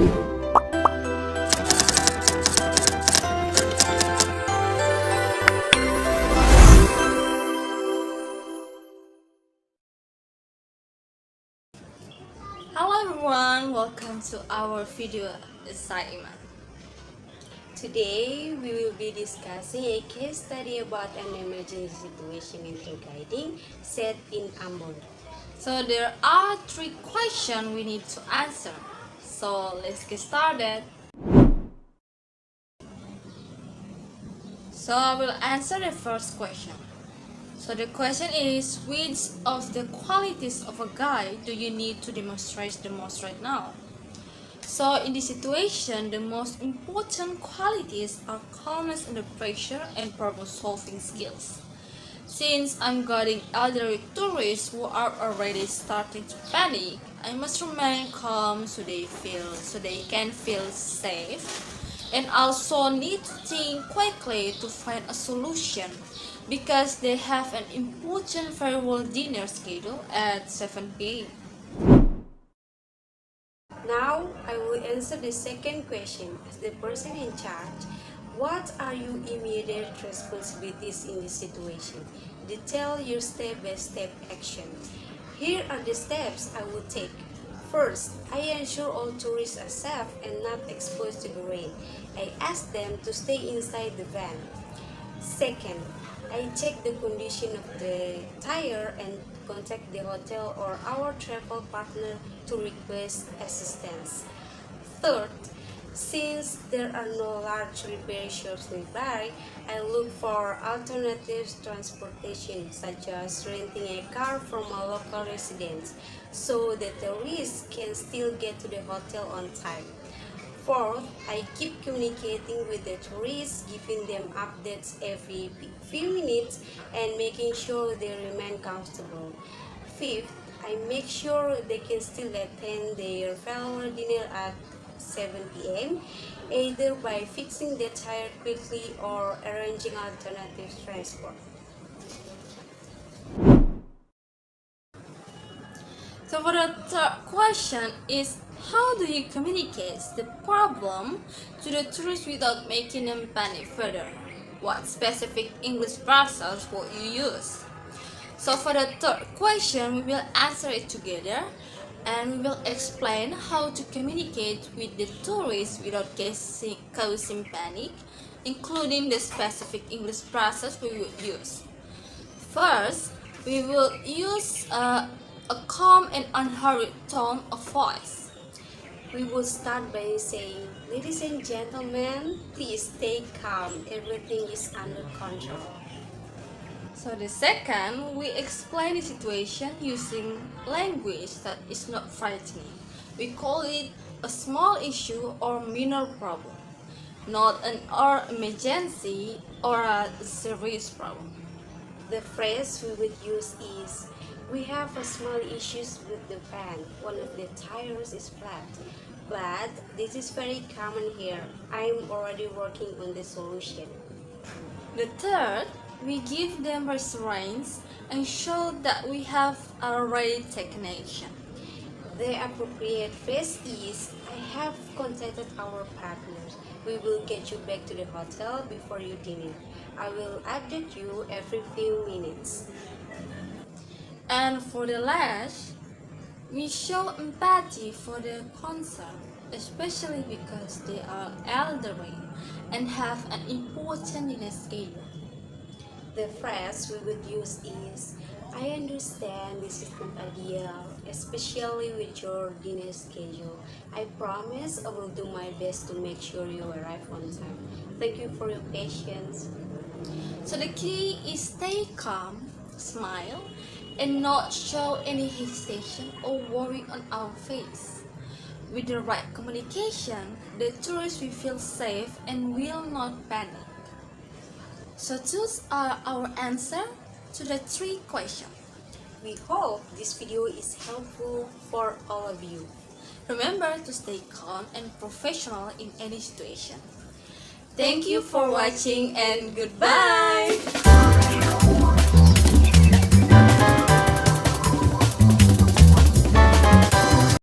Hello everyone, welcome to our video assignment. Today we will be discussing a case study about an emergency situation in tour guiding set in Ambon. So there are 3 questions we need to answer. So let's get started. So I will answer the first question. So the question is, which of the qualities of a guide do you need to demonstrate the most right now? So in this situation, the most important qualities are calmness under pressure and problem-solving skills. Since I'm guiding elderly tourists who are already starting to panic, I must remain calm so they can feel safe, and also need to think quickly to find a solution because they have an important farewell dinner schedule at 7 p.m. Now I will answer the second question. As the person in charge, what are your immediate responsibilities in this situation? Detail your step-by-step action. Here are the steps I will take. First, I ensure all tourists are safe and not exposed to the rain. I ask them to stay inside the van. Second, I check the condition of the tire and contact the hotel or our travel partner to request assistance. Third, since there are no large repair shops nearby, I look for alternative transportation such as renting a car from a local resident so that the tourists can still get to the hotel on time. Fourth, I keep communicating with the tourists, giving them updates every few minutes and making sure they remain comfortable. Fifth, I make sure they can still attend their farewell dinner at 7 p.m., either by fixing the tire quickly or arranging alternative transport. So for the third question is, how do you communicate the problem to the tourists without making them panic further? What specific English phrases will you use? So for the third question, we will answer it together and we will explain how to communicate with the tourists without causing panic, including the specific English phrases we will use. First, we will use a calm and unhurried tone of voice. We will start by saying, "Ladies and gentlemen, please stay calm. Everything is under control." So the second, we explain the situation using language that is not frightening. We call it a small issue or minor problem, not an emergency or a serious problem. The phrase we would use is, "We have a small issues with the van. One of the tires is flat. But this is very common here. I'm already working on the solution." The third, we give them reassurance and show that we have already taken action. The appropriate phrase is, "I have contacted our partners. We will get you back to the hotel before your dinner. I will update you every few minutes." And for the last, we show empathy for their concern, especially because they are elderly and have an important dinner schedule. The phrase we would use is, "I understand this is not ideal, especially with your dinner schedule. I promise I will do my best to make sure you arrive on time. Thank you for your patience." So the key is stay calm, smile, and not show any hesitation or worry on our face. With the right communication, the tourists will feel safe and will not panic. So those are our answer to the 3 questions. We hope this video is helpful for all of you. Remember to stay calm and professional in any situation. Thank you for watching and goodbye!